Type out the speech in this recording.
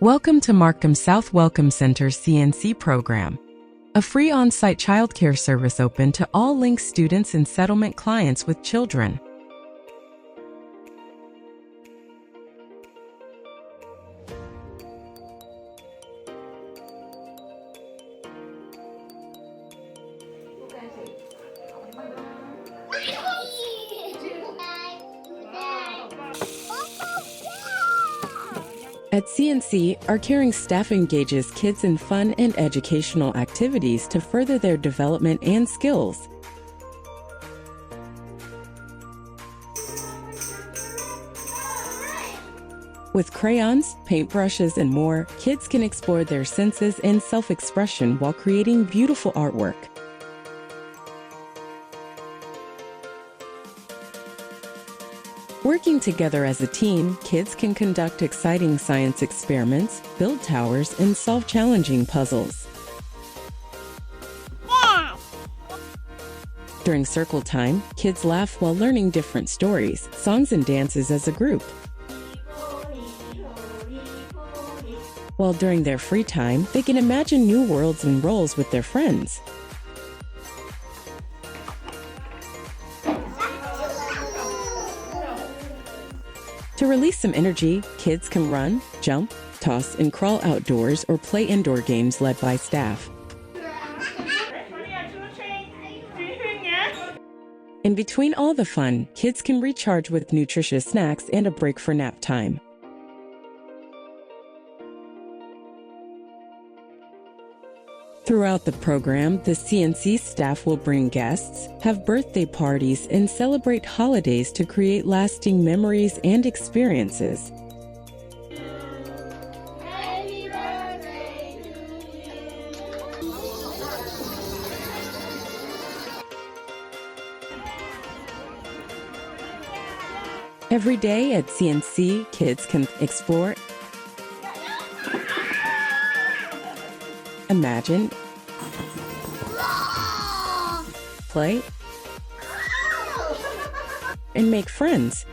Welcome to Markham South Welcome Center's CNC program, a free on-site childcare service open to all LINC students and settlement clients with children. At CNC, our caring staff engages kids in fun and educational activities to further their development and skills. With crayons, paintbrushes, and more, kids can explore their senses and self-expression while creating beautiful artwork. Working together as a team, kids can conduct exciting science experiments, build towers, and solve challenging puzzles. During circle time, kids laugh while learning different stories, songs, and dances as a group. While during their free time, they can imagine new worlds and roles with their friends. To release some energy, kids can run, jump, toss, and crawl outdoors or play indoor games led by staff. In between all the fun, kids can recharge with nutritious snacks and a break for nap time. Throughout the program, the CNC staff will bring guests, have birthday parties, and celebrate holidays to create lasting memories and experiences. Happy birthday to you. Every day at CNC, kids can explore, imagine, play, and make friends.